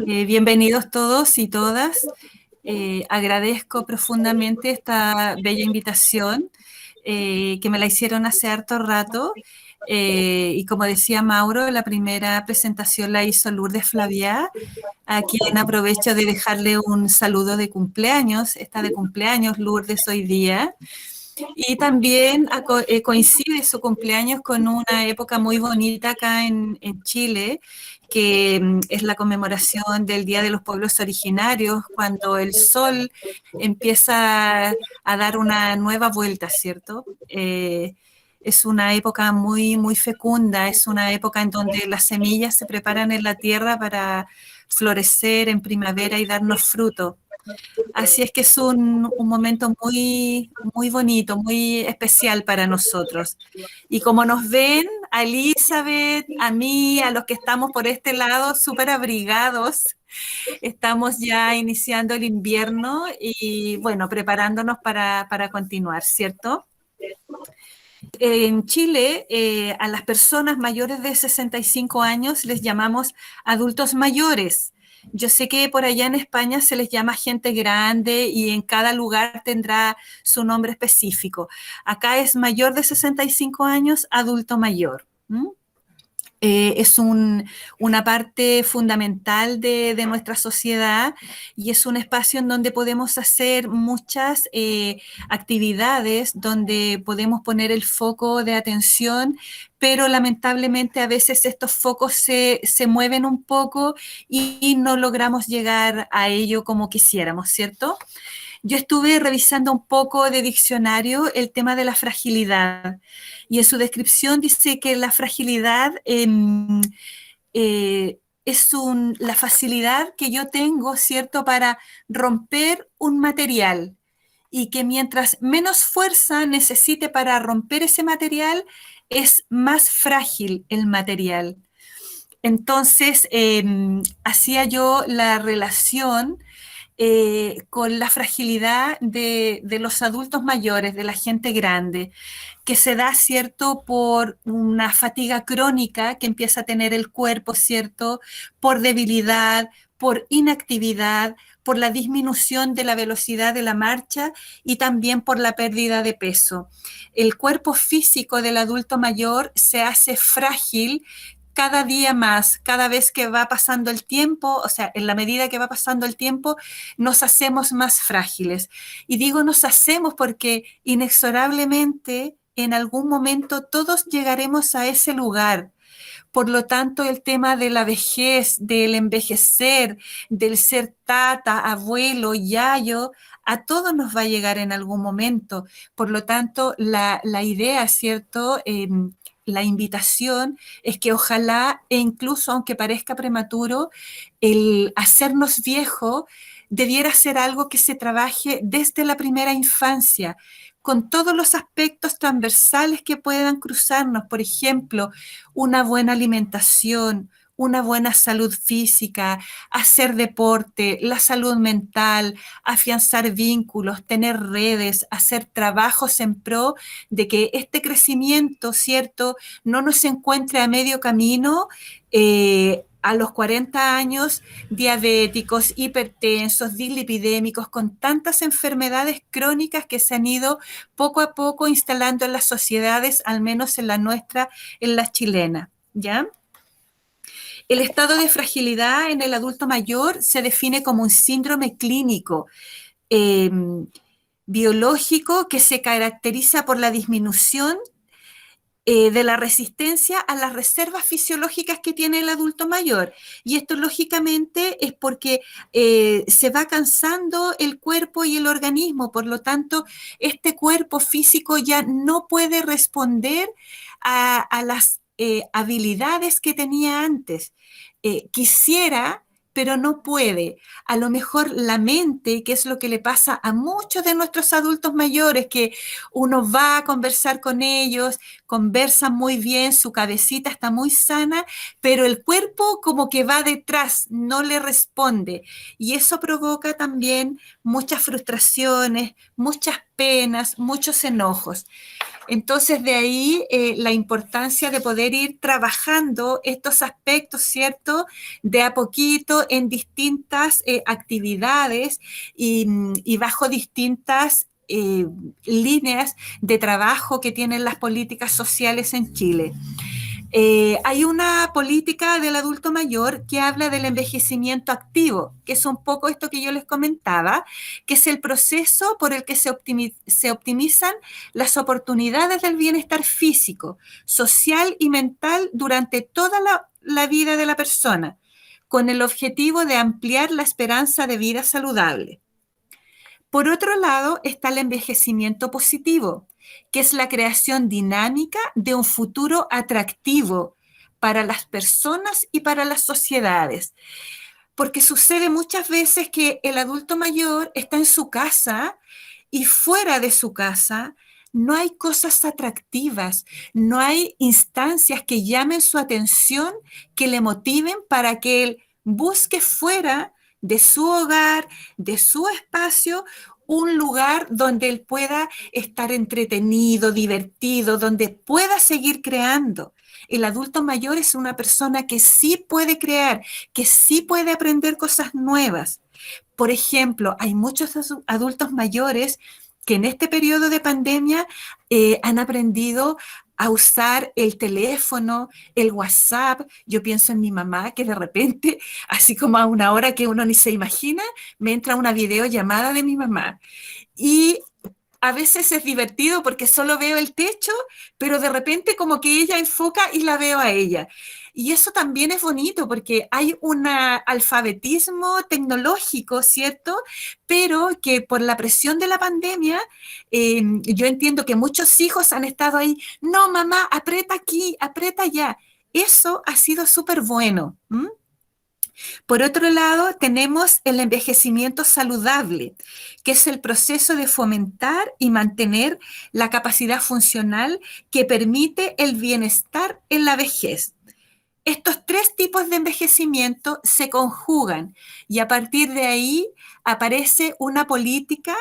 Bienvenidos todos y todas. Agradezco profundamente esta bella invitación que me la hicieron hace harto rato. Y como decía Mauro, la primera presentación la hizo Lourdes Flaviá, a quien aprovecho de dejarle un saludo de cumpleaños. Está de cumpleaños Lourdes hoy día. Y también coincide su cumpleaños con una época muy bonita acá en Chile, que es la conmemoración del Día de los Pueblos Originarios, cuando el sol empieza a dar una nueva vuelta, ¿cierto? Es una época muy, muy fecunda, es una época en donde las semillas se preparan en la tierra para florecer en primavera y darnos fruto. Así es que es un momento muy, muy bonito, muy especial para nosotros. Y como nos ven, a Elizabeth, a mí, a los que estamos por este lado, súper abrigados, estamos ya iniciando el invierno y bueno, preparándonos para continuar, ¿cierto? En Chile, a las personas mayores de 65 años les llamamos adultos mayores. Yo sé que por allá en España se les llama gente grande y en cada lugar tendrá su nombre específico. Acá es mayor de 65 años, adulto mayor. ¿Mm? Una parte fundamental de nuestra sociedad y es un espacio en donde podemos hacer muchas actividades, donde podemos poner el foco de atención, pero lamentablemente a veces estos focos se mueven un poco y no logramos llegar a ello como quisiéramos, ¿cierto? Yo estuve revisando un poco de diccionario el tema de la fragilidad y en su descripción dice que la fragilidad es la facilidad que yo tengo, ¿cierto?, para romper un material y que mientras menos fuerza necesite para romper ese material, es más frágil el material. Entonces, hacía yo la relación con la fragilidad de los adultos mayores, de la gente grande, que se da, ¿cierto?, por una fatiga crónica que empieza a tener el cuerpo, ¿cierto?, por debilidad, por inactividad, por la disminución de la velocidad de la marcha y también por la pérdida de peso. El cuerpo físico del adulto mayor se hace frágil cada día más, cada vez que va pasando el tiempo, o sea, en la medida que va pasando el tiempo, nos hacemos más frágiles. Y digo nos hacemos porque inexorablemente en algún momento todos llegaremos a ese lugar. Por lo tanto, el tema de la vejez, del envejecer, del ser tata, abuelo, yayo, a todos nos va a llegar en algún momento. Por lo tanto, la idea, ¿cierto? La invitación es que ojalá, e incluso aunque parezca prematuro, el hacernos viejo debiera ser algo que se trabaje desde la primera infancia, con todos los aspectos transversales que puedan cruzarnos, por ejemplo, una buena alimentación, una buena salud física, hacer deporte, la salud mental, afianzar vínculos, tener redes, hacer trabajos en pro de que este crecimiento, ¿cierto?, no nos encuentre a medio camino, a los 40 años, diabéticos, hipertensos, dislipidémicos, con tantas enfermedades crónicas que se han ido poco a poco instalando en las sociedades, al menos en la nuestra, en la chilena, ¿ya? El estado de fragilidad en el adulto mayor se define como un síndrome clínico eh, biológico que se caracteriza por la disminución de la resistencia a las reservas fisiológicas que tiene el adulto mayor. Y esto lógicamente es porque se va cansando el cuerpo y el organismo, por lo tanto, este cuerpo físico ya no puede responder a las habilidades que tenía antes. Quisiera, pero no puede. A lo mejor la mente, que es lo que le pasa a muchos de nuestros adultos mayores, que uno va a conversar con ellos, conversan muy bien, su cabecita está muy sana, pero el cuerpo como que va detrás, no le responde. Y eso provoca también muchas frustraciones, muchas penas, muchos enojos. Entonces, de ahí la importancia de poder ir trabajando estos aspectos, ¿cierto? De a poquito en distintas actividades y bajo distintas líneas de trabajo que tienen las políticas sociales en Chile. Hay una política del adulto mayor que habla del envejecimiento activo, que es un poco esto que yo les comentaba, que es el proceso por el que se optimizan las oportunidades del bienestar físico, social y mental durante toda la vida de la persona, con el objetivo de ampliar la esperanza de vida saludable. Por otro lado está el envejecimiento positivo, que es la creación dinámica de un futuro atractivo para las personas y para las sociedades. Porque sucede muchas veces que el adulto mayor está en su casa y fuera de su casa no hay cosas atractivas, no hay instancias que llamen su atención, que le motiven para que él busque fuera de su hogar, de su espacio, un lugar donde él pueda estar entretenido, divertido, donde pueda seguir creando. El adulto mayor es una persona que sí puede crear, que sí puede aprender cosas nuevas. Por ejemplo, hay muchos adultos mayores que en este periodo de pandemia han aprendido a usar el teléfono, el WhatsApp. Yo pienso en mi mamá que de repente, así como a una hora que uno ni se imagina, me entra una videollamada de mi mamá. Y a veces es divertido porque solo veo el techo, pero de repente como que ella enfoca y la veo a ella. Y eso también es bonito porque hay un alfabetismo tecnológico, ¿cierto? Pero que por la presión de la pandemia, yo entiendo que muchos hijos han estado ahí, no, mamá, aprieta aquí, aprieta allá. Eso ha sido súper bueno. ¿M? Por otro lado, tenemos el envejecimiento saludable, que es el proceso de fomentar y mantener la capacidad funcional que permite el bienestar en la vejez. Estos tres tipos de envejecimiento se conjugan y a partir de ahí aparece una política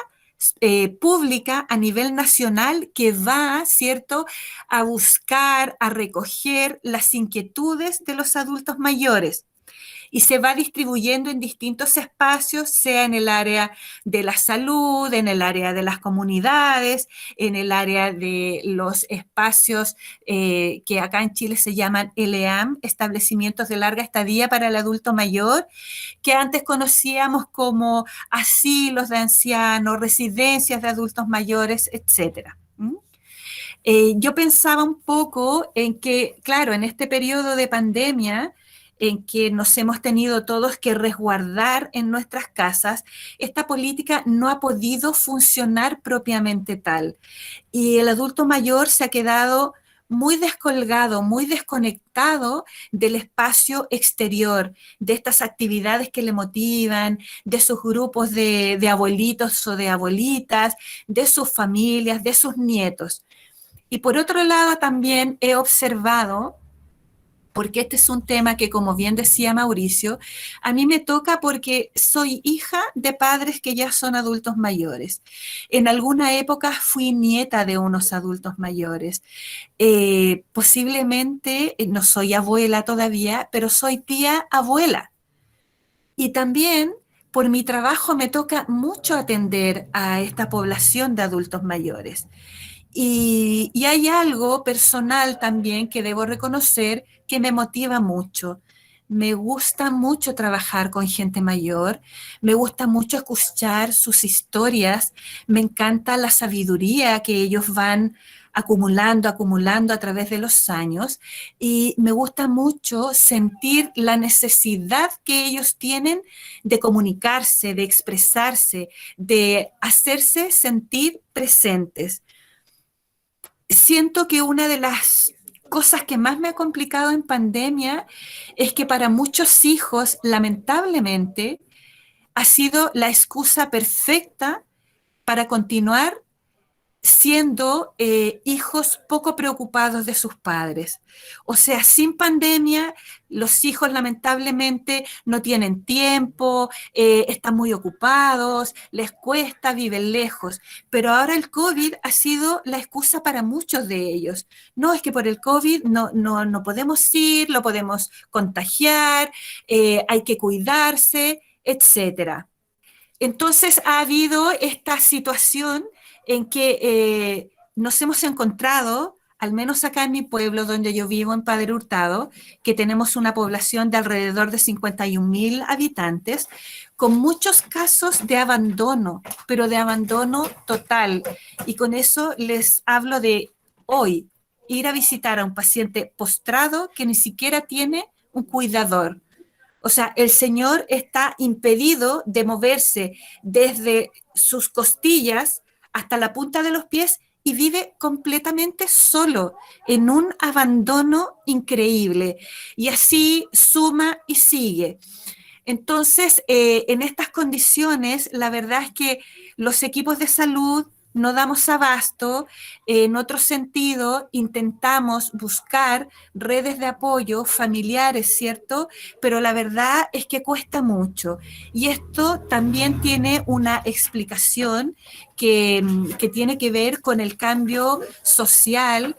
pública a nivel nacional que va, ¿cierto?, a buscar, a recoger las inquietudes de los adultos mayores y se va distribuyendo en distintos espacios, sea en el área de la salud, en el área de las comunidades, en el área de los espacios que acá en Chile se llaman ELEAM, establecimientos de larga estadía para el adulto mayor, que antes conocíamos como asilos de ancianos, residencias de adultos mayores, etcétera. Yo pensaba un poco en que, claro, en este periodo de pandemia, en que nos hemos tenido todos que resguardar en nuestras casas, esta política no ha podido funcionar propiamente tal. Y el adulto mayor se ha quedado muy descolgado, muy desconectado del espacio exterior, de estas actividades que le motivan, de sus grupos de abuelitos o de abuelitas, de sus familias, de sus nietos. Y por otro lado, también he observado, porque este es un tema que, como bien decía Mauricio, a mí me toca porque soy hija de padres que ya son adultos mayores. En alguna época fui nieta de unos adultos mayores. Posiblemente, no soy abuela todavía, pero soy tía abuela. Y también por mi trabajo me toca mucho atender a esta población de adultos mayores. Y hay algo personal también que debo reconocer que me motiva mucho. Me gusta mucho trabajar con gente mayor, me gusta mucho escuchar sus historias, me encanta la sabiduría que ellos van acumulando, acumulando a través de los años y me gusta mucho sentir la necesidad que ellos tienen de comunicarse, de expresarse, de hacerse sentir presentes. Siento que una de las cosas que más me ha complicado en pandemia es que para muchos hijos, lamentablemente, ha sido la excusa perfecta para continuar siendo hijos poco preocupados de sus padres. O sea, sin pandemia, los hijos lamentablemente no tienen tiempo, están muy ocupados, les cuesta, viven lejos. Pero ahora el COVID ha sido la excusa para muchos de ellos. No, es que por el COVID no podemos ir, lo podemos contagiar, hay que cuidarse, etcétera. Entonces ha habido esta situación en que nos hemos encontrado, al menos acá en mi pueblo donde yo vivo, en Padre Hurtado, que tenemos una población de alrededor de 51.000 habitantes, con muchos casos de abandono, pero de abandono total. Y con eso les hablo de hoy, ir a visitar a un paciente postrado que ni siquiera tiene un cuidador. O sea, el Señor está impedido de moverse desde sus costillas hasta la punta de los pies y vive completamente solo, en un abandono increíble. Y así suma y sigue. Entonces, en estas condiciones, la verdad es que los equipos de salud no damos abasto. En otro sentido, intentamos buscar redes de apoyo familiares, ¿cierto? Pero la verdad es que cuesta mucho. Y esto también tiene una explicación que tiene que ver con el cambio social,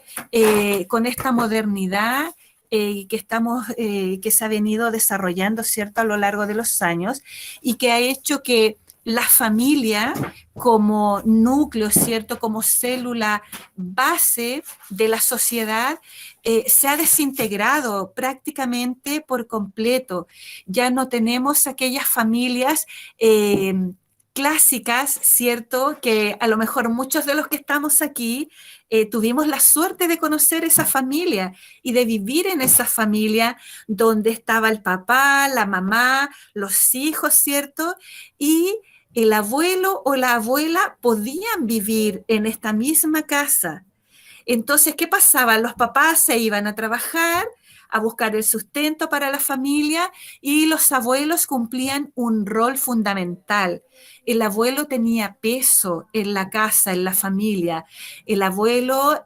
con esta modernidad que se ha venido desarrollando, ¿cierto?, a lo largo de los años y que ha hecho que la familia como núcleo, ¿cierto?, como célula base de la sociedad, se ha desintegrado prácticamente por completo. Ya no tenemos aquellas familias clásicas, ¿cierto?, que a lo mejor muchos de los que estamos aquí tuvimos la suerte de conocer esa familia y de vivir en esa familia donde estaba el papá, la mamá, los hijos, ¿cierto? Y el abuelo o la abuela podían vivir en esta misma casa. Entonces, ¿qué pasaba? Los papás se iban a trabajar, a buscar el sustento para la familia y los abuelos cumplían un rol fundamental. El abuelo tenía peso en la casa, en la familia. El abuelo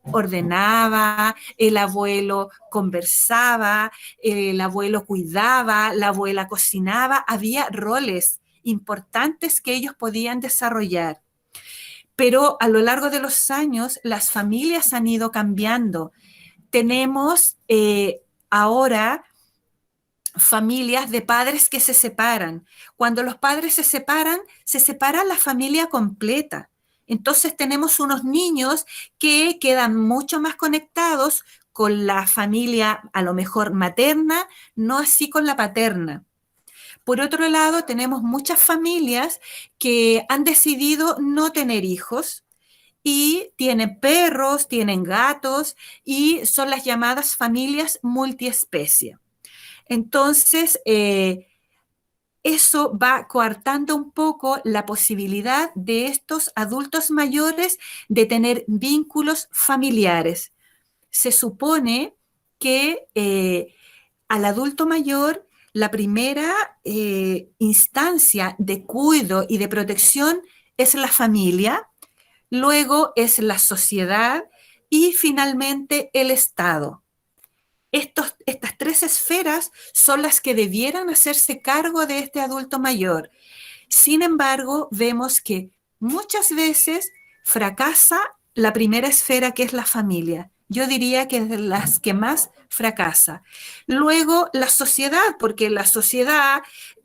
ordenaba, el abuelo conversaba, el abuelo cuidaba, la abuela cocinaba. Había roles importantes que ellos podían desarrollar. Pero a lo largo de los años las familias han ido cambiando. Tenemos ahora familias de padres que se separan. Cuando los padres se separa la familia completa. Entonces tenemos unos niños que quedan mucho más conectados con la familia, a lo mejor materna, no así con la paterna. Por otro lado, tenemos muchas familias que han decidido no tener hijos y tienen perros, tienen gatos y son las llamadas familias multiespecie. Entonces, eso va coartando un poco la posibilidad de estos adultos mayores de tener vínculos familiares. Se supone que al adulto mayor la primera instancia de cuidado y de protección es la familia, luego es la sociedad y finalmente el Estado. Estas tres esferas son las que debieran hacerse cargo de este adulto mayor. Sin embargo, vemos que muchas veces fracasa la primera esfera, que es la familia. Yo diría que es de las que más fracasa. Luego, la sociedad, porque la sociedad,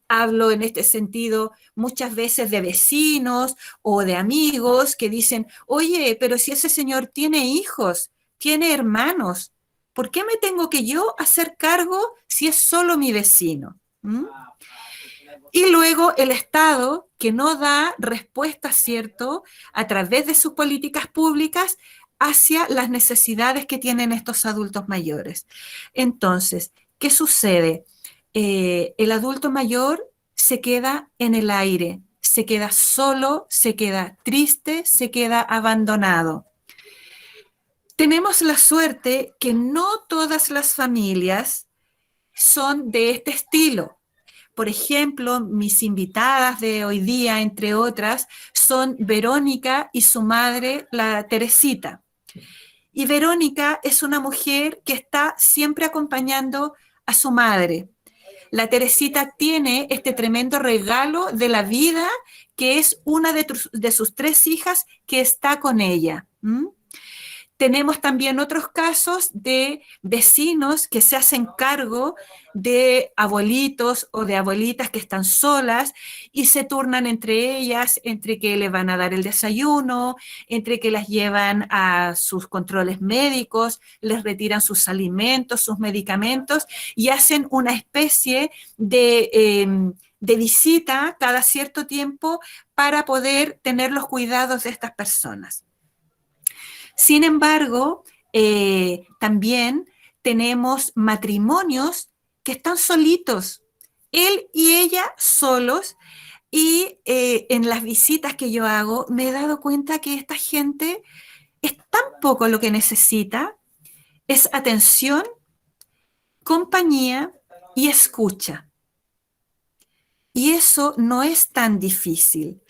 hablo en este sentido muchas veces de vecinos o de amigos que dicen, oye, pero si ese señor tiene hijos, tiene hermanos, ¿por qué me tengo que yo hacer cargo si es solo mi vecino? ¿Mm? Y luego el Estado, que no da respuesta, ¿cierto?, a través de sus políticas públicas hacia las necesidades que tienen estos adultos mayores. Entonces, ¿qué sucede? El adulto mayor se queda en el aire, se queda solo, se queda triste, se queda abandonado. Tenemos la suerte que no todas las familias son de este estilo. Por ejemplo, mis invitadas de hoy día, entre otras, son Verónica y su madre, la Teresita. Y Verónica es una mujer que está siempre acompañando a su madre. La Teresita tiene este tremendo regalo de la vida, que es una de sus tres hijas que está con ella. ¿Mm? Tenemos también otros casos de vecinos que se hacen cargo de abuelitos o de abuelitas que están solas y se turnan entre ellas, entre que le van a dar el desayuno, entre que las llevan a sus controles médicos, les retiran sus alimentos, sus medicamentos y hacen una especie de visita cada cierto tiempo para poder tener los cuidados de estas personas. Sin embargo, también tenemos matrimonios que están solitos, él y ella solos, y en las visitas que yo hago me he dado cuenta que esta gente es tan poco lo que necesita, es atención, compañía y escucha. Y eso no es tan difícil.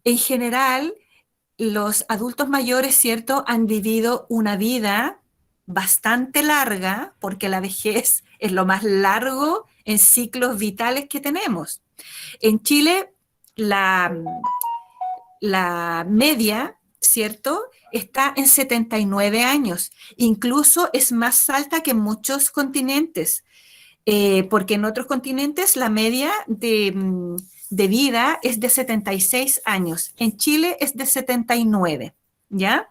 En general, los adultos mayores, ¿cierto?, han vivido una vida bastante larga, porque la vejez es lo más largo en ciclos vitales que tenemos. En Chile, la media, ¿cierto?, está en 79 años. Incluso es más alta que en muchos continentes, porque en otros continentes la media de vida es de 76 años. En Chile es de 79, ¿ya?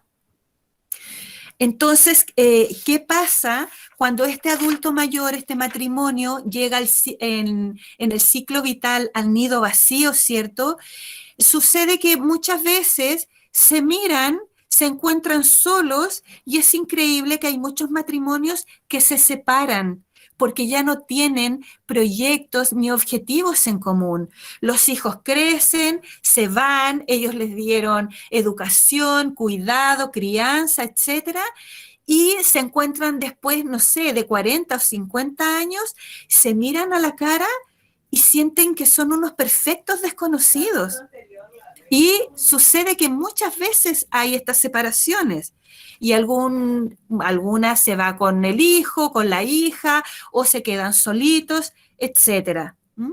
Entonces, ¿qué pasa cuando este adulto mayor, este matrimonio, llega en el ciclo vital al nido vacío, ¿cierto? Sucede que muchas veces se miran, se encuentran solos y es increíble que hay muchos matrimonios que se separan porque ya no tienen proyectos ni objetivos en común. Los hijos crecen, se van, ellos les dieron educación, cuidado, crianza, etcétera, y se encuentran después, no sé, de 40 o 50 años, se miran a la cara y sienten que son unos perfectos desconocidos. Y sucede que muchas veces hay estas separaciones y alguna se va con el hijo, con la hija, o se quedan solitos, etcétera. ¿Mm?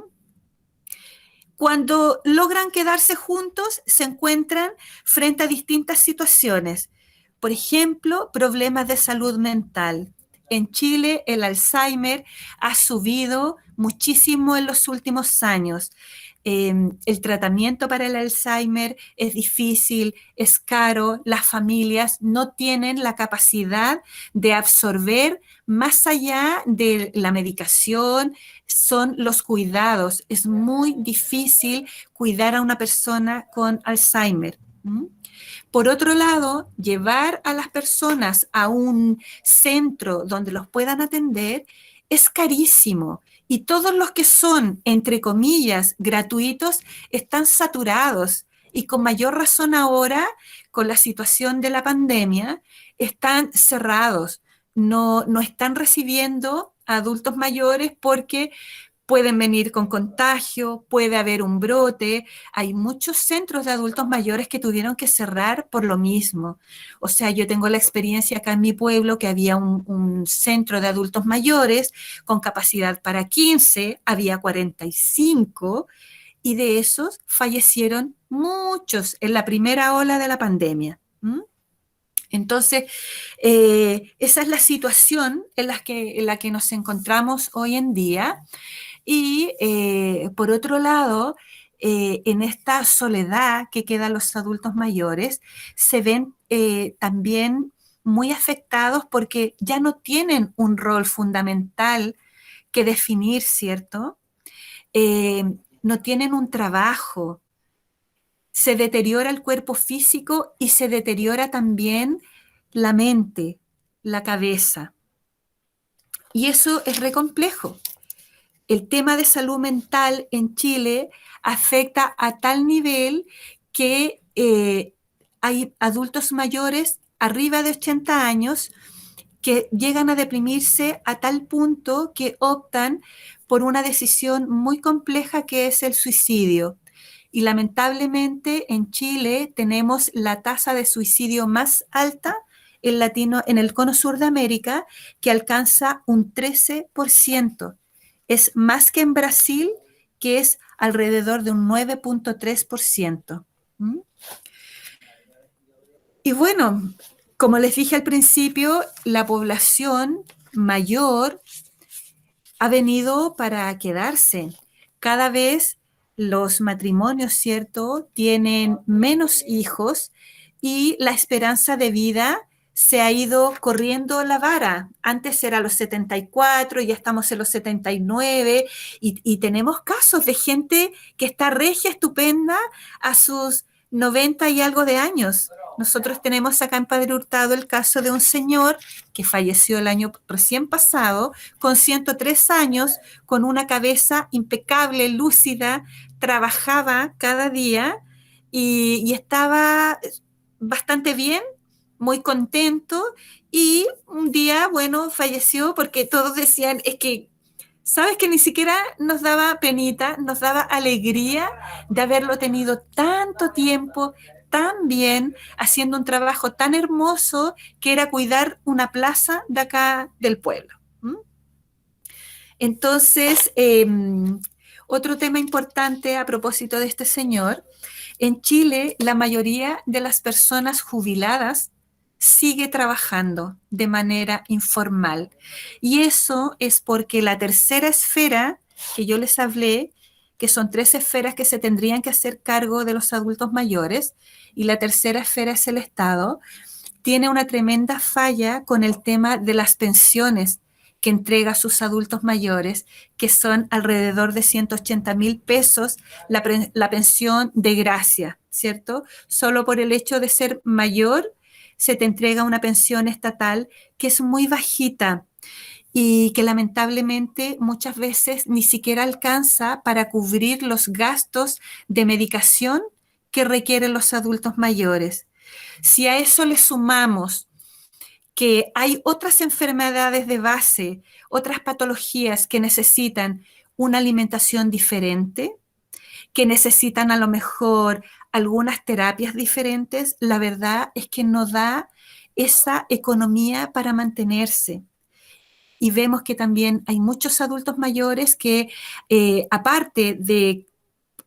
Cuando logran quedarse juntos, se encuentran frente a distintas situaciones. Por ejemplo, problemas de salud mental. En Chile, el Alzheimer ha subido muchísimo en los últimos años. El tratamiento para el Alzheimer es difícil, es caro, las familias no tienen la capacidad de absorber más allá de la medicación, son los cuidados. Es muy difícil cuidar a una persona con Alzheimer. ¿Mm? Por otro lado, llevar a las personas a un centro donde los puedan atender es carísimo y todos los que son, entre comillas, gratuitos, están saturados y con mayor razón ahora, con la situación de la pandemia, están cerrados, no están recibiendo a adultos mayores porque pueden venir con contagio, puede haber un brote. Hay muchos centros de adultos mayores que tuvieron que cerrar por lo mismo. O sea, yo tengo la experiencia acá en mi pueblo que había un centro de adultos mayores con capacidad para 15, había 45 y de esos fallecieron muchos en la primera ola de la pandemia. ¿Mm? Entonces, esa es la situación en la que nos encontramos hoy en día. Y por otro lado, en esta soledad que quedan los adultos mayores, se ven también muy afectados porque ya no tienen un rol fundamental que definir, ¿cierto? Eh, no tienen un trabajo, se deteriora el cuerpo físico y se deteriora también la mente, la cabeza. Y eso es re complejo. El tema de salud mental en Chile afecta a tal nivel que hay adultos mayores arriba de 80 años que llegan a deprimirse a tal punto que optan por una decisión muy compleja que es el suicidio. Y lamentablemente en Chile tenemos la tasa de suicidio más alta en el cono sur de América, que alcanza un 13%. Es más que en Brasil, que es alrededor de un 9,3%. ¿Mm? Y bueno, como les dije al principio, la población mayor ha venido para quedarse. Cada vez los matrimonios, ¿cierto?, tienen menos hijos y la esperanza de vida se ha ido corriendo la vara. Antes era los 74, ya estamos en los 79 y tenemos casos de gente que está regia, estupenda a sus 90 y algo de años. Nosotros tenemos acá en Padre Hurtado el caso de un señor que falleció el año recién pasado, con 103 años, con una cabeza impecable, lúcida, trabajaba cada día y estaba bastante bien, muy contento, y un día, bueno, falleció porque todos decían, es que, sabes que ni siquiera nos daba penita, nos daba alegría de haberlo tenido tanto tiempo, tan bien, haciendo un trabajo tan hermoso que era cuidar una plaza de acá del pueblo. ¿Mm? Entonces, otro tema importante a propósito de este señor, en Chile la mayoría de las personas jubiladas sigue trabajando de manera informal. Y eso es porque la tercera esfera que yo les hablé, que son 3 esferas que se tendrían que hacer cargo de los adultos mayores, y la tercera esfera es el Estado, tiene una tremenda falla con el tema de las pensiones que entrega a sus adultos mayores, que son alrededor de 180,000 pesos la pensión de gracia, ¿cierto? Solo por el hecho de ser mayor se te entrega una pensión estatal que es muy bajita y que lamentablemente muchas veces ni siquiera alcanza para cubrir los gastos de medicación que requieren los adultos mayores. Si a eso le sumamos que hay otras enfermedades de base, otras patologías que necesitan una alimentación diferente, que necesitan a lo mejor algunas terapias diferentes, la verdad es que no da esa economía para mantenerse. Y vemos que también hay muchos adultos mayores que, aparte de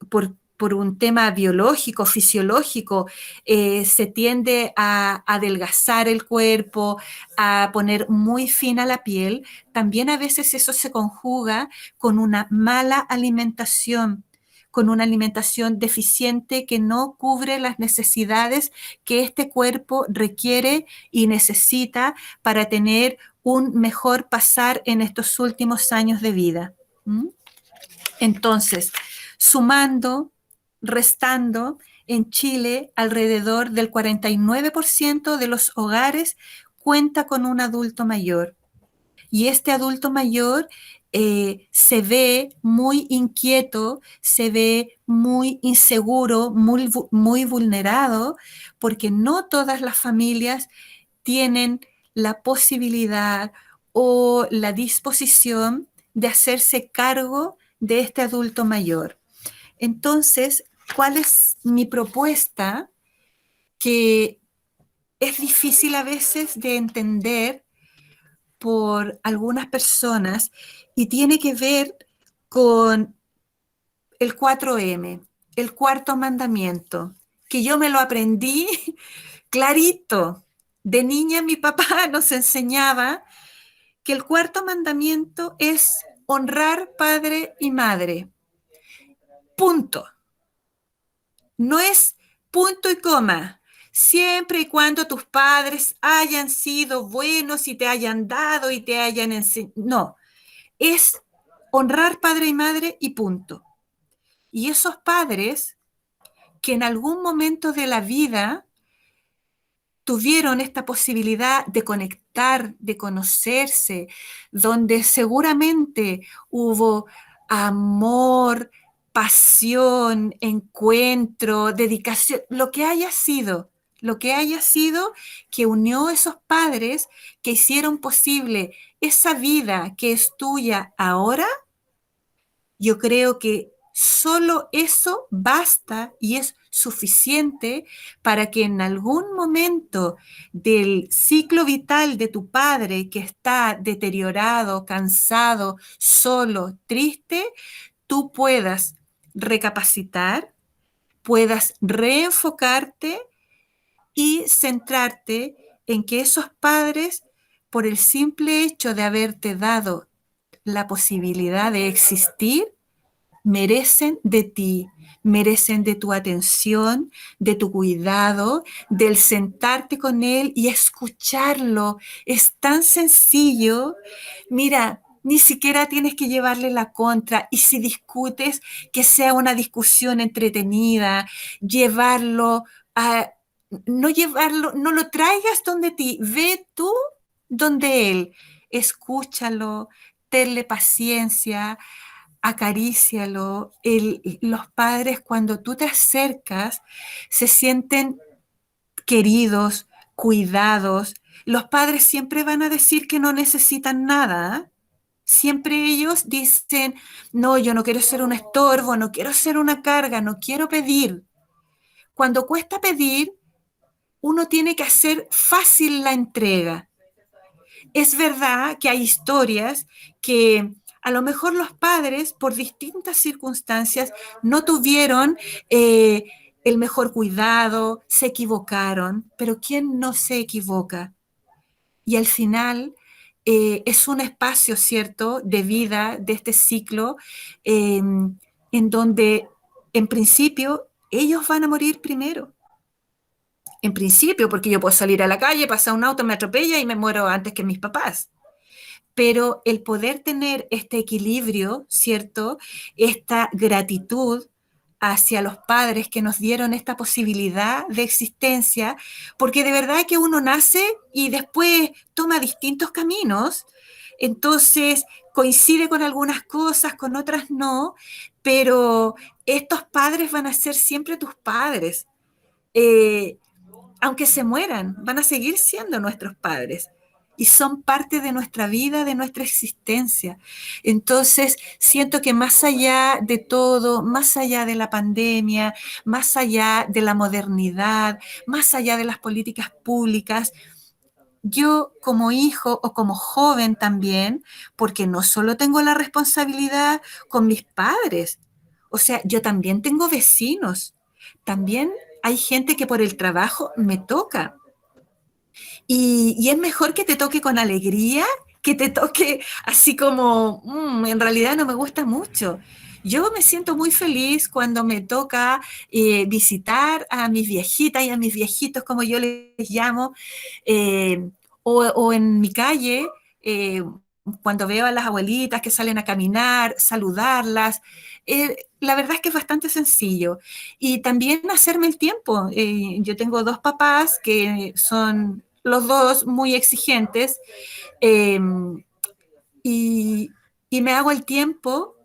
por un tema biológico, fisiológico, se tiende a adelgazar el cuerpo, a poner muy fina la piel, también a veces eso se conjuga con una mala alimentación, con una alimentación deficiente que no cubre las necesidades que este cuerpo requiere y necesita para tener un mejor pasar en estos últimos años de vida. ¿Mm? Entonces, sumando, restando, en Chile alrededor del 49% de los hogares cuenta con un adulto mayor. Y este adulto mayor se ve muy inquieto, se ve muy inseguro, muy vulnerado, porque no todas las familias tienen la posibilidad o la disposición de hacerse cargo de este adulto mayor. Entonces, ¿cuál es mi propuesta? Que es difícil a veces de entender por algunas personas y tiene que ver con el 4M, el cuarto mandamiento, que yo me lo aprendí clarito. De niña mi papá nos enseñaba que el cuarto mandamiento es honrar padre y madre. Punto. No es punto y coma. Siempre y cuando tus padres hayan sido buenos y te hayan dado y te hayan enseñado. No, es honrar padre y madre y punto. Y esos padres que en algún momento de la vida tuvieron esta posibilidad de conectar, de conocerse, donde seguramente hubo amor, pasión, encuentro, dedicación, lo que haya sido que unió a esos padres que hicieron posible esa vida que es tuya ahora, yo creo que Solo eso basta y es suficiente para que en algún momento del ciclo vital de tu padre que está deteriorado, cansado, solo, triste, tú puedas recapacitar, puedas reenfocarte y centrarte en que esos padres, por el simple hecho de haberte dado la posibilidad de existir, merecen de ti, merecen de tu atención, de tu cuidado, del sentarte con él y escucharlo. Es tan sencillo. Mira, ni siquiera tienes que llevarle la contra y si discutes, que sea una discusión entretenida, llevarlo a... No llevarlo, no lo traigas donde ti, ve tú donde él, escúchalo, tenle paciencia, acarícialo. Los padres, cuando tú te acercas, se sienten queridos, cuidados. Los padres siempre van a decir que no necesitan nada. ¿Eh? Siempre ellos dicen, no, yo no quiero ser un estorbo, no quiero ser una carga, no quiero pedir. Cuando cuesta pedir, uno tiene que hacer fácil la entrega. Es verdad que hay historias que a lo mejor los padres, por distintas circunstancias, no tuvieron eh, el mejor cuidado, se equivocaron, pero ¿quién no se equivoca? Y al final es un espacio, ¿cierto?, de vida, de este ciclo, en donde, en principio, ellos van a morir primero. En principio, porque yo puedo salir a la calle, pasar un auto, me atropella y me muero antes que mis papás. Pero el poder tener este equilibrio, ¿cierto? Esta gratitud hacia los padres que nos dieron esta posibilidad de existencia, porque de verdad que uno nace y después toma distintos caminos, entonces coincide con algunas cosas, con otras no, pero estos padres van a ser siempre tus padres. Eh, Aunque se mueran, van a seguir siendo nuestros padres y son parte de nuestra vida, de nuestra existencia. Entonces, siento que más allá de todo, más allá de la pandemia, más allá de la modernidad, más allá de las políticas públicas, yo como hijo o como joven también, porque no solo tengo la responsabilidad con mis padres, o sea, yo también tengo vecinos, también hay gente que por el trabajo me toca. Y es mejor que te toque con alegría, que te toque así como, en realidad no me gusta mucho. Yo me siento muy feliz cuando me toca visitar a mis viejitas y a mis viejitos, como yo les llamo, eh, o en mi calle, eh, cuando veo a las abuelitas que salen a caminar, saludarlas. La verdad es que es bastante sencillo. Y también hacerme el tiempo. Yo tengo dos papás que son los dos muy exigentes eh, y, y me hago el tiempo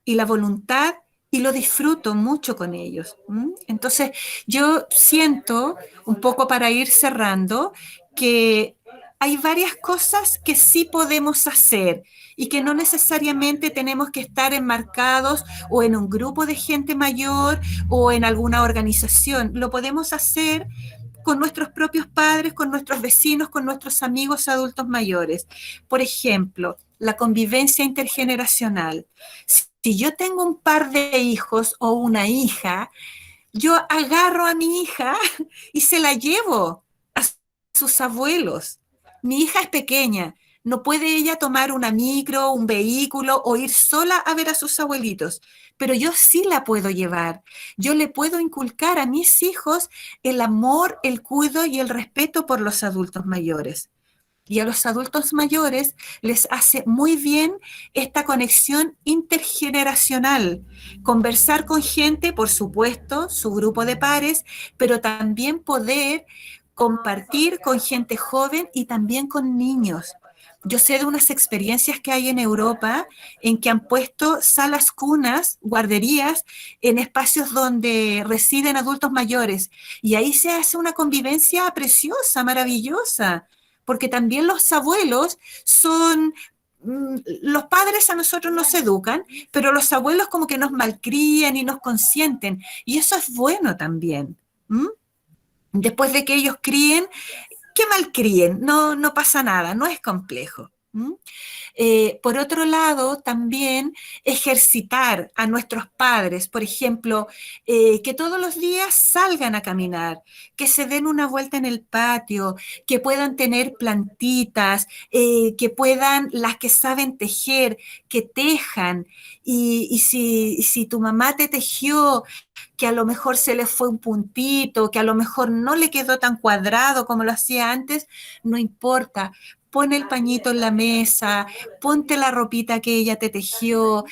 y la voluntad y lo disfruto mucho con ellos. ¿M? Entonces, yo siento, un poco para ir cerrando, que hay varias cosas que sí podemos hacer y que no necesariamente tenemos que estar enmarcados o en un grupo de gente mayor o en alguna organización. Lo podemos hacer con nuestros propios padres, con nuestros vecinos, con nuestros amigos adultos mayores. Por ejemplo, la convivencia intergeneracional. Si yo tengo un par de hijos o una hija, yo agarro a mi hija y se la llevo a sus abuelos. Mi hija es pequeña, no puede ella tomar una micro, un vehículo o ir sola a ver a sus abuelitos, pero yo sí la puedo llevar. Yo le puedo inculcar a mis hijos el amor, el cuidado y el respeto por los adultos mayores. Y a los adultos mayores les hace muy bien esta conexión intergeneracional. Conversar con gente, por supuesto, su grupo de pares, pero también poder compartir con gente joven y también con niños. Yo sé de unas experiencias que hay en Europa en que han puesto salas cunas, guarderías, en espacios donde residen adultos mayores. Y ahí se hace una convivencia preciosa, maravillosa porque también los abuelos son los padres a nosotros nos educan, pero los abuelos como que nos malcrían y nos consienten. Y eso es bueno también. ¿M? Después de que ellos críen, que malcríen, no, no pasa nada, no es complejo. ¿M? Por otro lado, también ejercitar a nuestros padres, por ejemplo, que todos los días salgan a caminar, que se den una vuelta en el patio, que puedan tener plantitas, que puedan, las que saben tejer, que tejan. Y si tu mamá te tejió, que a lo mejor se le fue un puntito, que a lo mejor no le quedó tan cuadrado como lo hacía antes, no importa. Pon el pañito en la mesa, ponte la ropita que ella te tejió,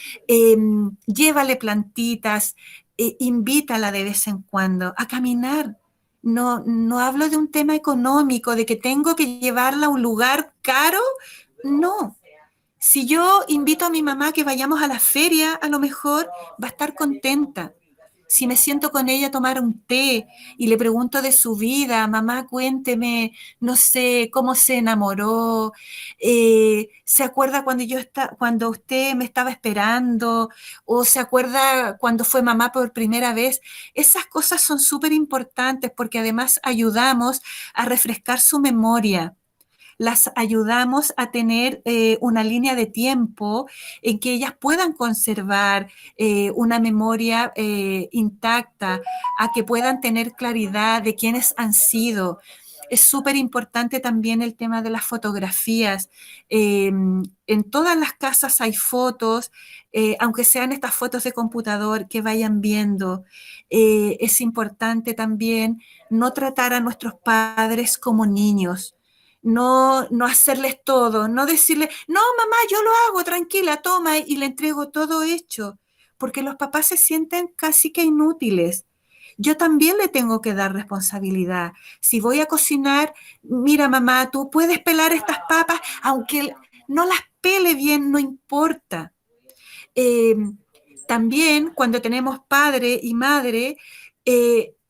llévale plantitas, invítala de vez en cuando a caminar. No, no hablo de un tema económico, de que tengo que llevarla a un lugar caro. No. Si yo invito a mi mamá a que vayamos a la feria, a lo mejor va a estar contenta. Si me siento con ella a tomar un té y le pregunto de su vida, mamá, cuénteme, no sé, cómo se enamoró, se acuerda cuando usted me estaba esperando, o se acuerda cuando fue mamá por primera vez. Esas cosas son súper importantes porque además ayudamos a refrescar su memoria, las ayudamos a tener una línea de tiempo en que ellas puedan conservar una memoria intacta, a que puedan tener claridad de quiénes han sido. Es súper importante también el tema de las fotografías. En todas las casas hay fotos, aunque sean estas fotos de computador que vayan viendo. Es importante también no tratar a nuestros padres como niños, no, no hacerles todo, no decirle, no, mamá, yo lo hago, tranquila, toma, y le entrego todo hecho, porque los papás se sienten casi que inútiles. Yo también le tengo que dar responsabilidad. Si voy a cocinar, mira, mamá, tú puedes pelar estas papas, aunque no las pele bien, no importa. Eh, También cuando tenemos padre y madre,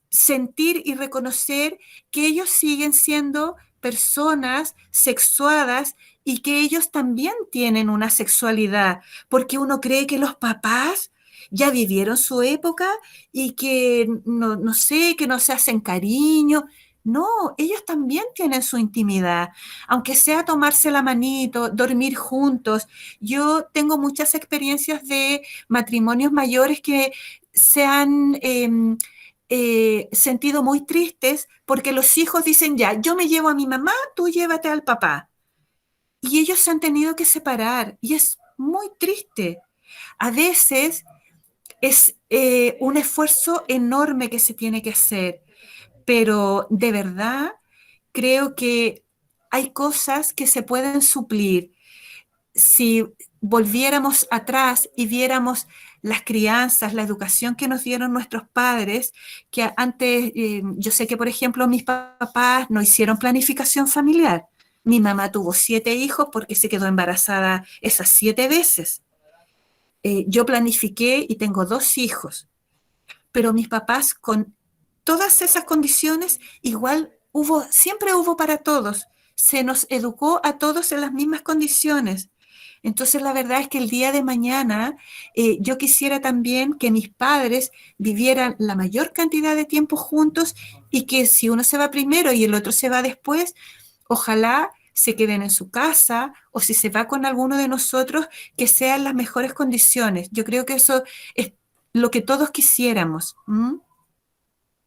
sentir y reconocer que ellos siguen siendo personas sexuadas y que ellos también tienen una sexualidad, porque uno cree que los papás ya vivieron su época y que no, no sé, que no se hacen cariño. No, ellos también tienen su intimidad, aunque sea tomarse la manito, dormir juntos. Yo tengo muchas experiencias de matrimonios mayores que se han sentido muy tristes porque los hijos dicen, ya, yo me llevo a mi mamá, tú llévate al papá. Y ellos se han tenido que separar y es muy triste. A veces es un esfuerzo enorme que se tiene que hacer, pero de verdad creo que hay cosas que se pueden suplir si volviéramos atrás y viéramos las crianzas, la educación que nos dieron nuestros padres, que antes, yo sé que, por ejemplo, mis papás no hicieron planificación familiar. Mi mamá tuvo 7 hijos porque se quedó embarazada esas 7 veces. Yo planifiqué y tengo 2 hijos, pero mis papás con todas esas condiciones, igual siempre hubo para todos. Se nos educó a todos en las mismas condiciones. Entonces, la verdad es que el día de mañana yo quisiera también que mis padres vivieran la mayor cantidad de tiempo juntos y que si uno se va primero y el otro se va después, ojalá se queden en su casa o si se va con alguno de nosotros, que sean las mejores condiciones. Yo creo que eso es lo que todos quisiéramos. ¿M?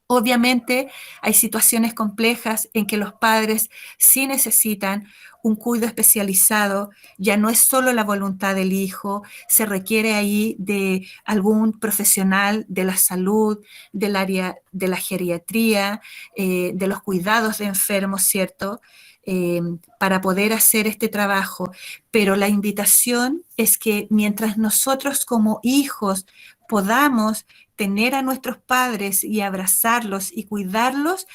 Obviamente hay situaciones complejas en que los padres sí necesitan un cuidado especializado, ya no es solo la voluntad del hijo, se requiere ahí de algún profesional de la salud, del área de la geriatría, de los cuidados de enfermos, ¿cierto? Eh, para poder hacer este trabajo. Pero la invitación es que mientras nosotros como hijos podamos tener a nuestros padres y abrazarlos y cuidarlos,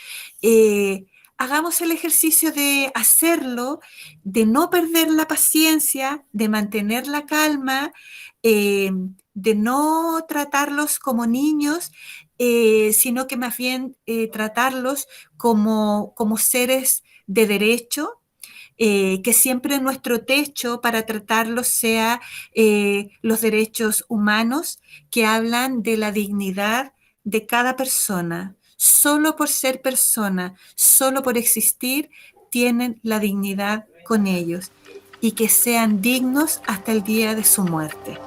hagamos el ejercicio de hacerlo, de no perder la paciencia, de mantener la calma, eh, de no tratarlos como niños, sino que más bien tratarlos como seres de derecho, que siempre nuestro techo para tratarlos sea los derechos humanos que hablan de la dignidad de cada persona. Solo por ser persona, solo por existir, tienen la dignidad con ellos y que sean dignos hasta el día de su muerte.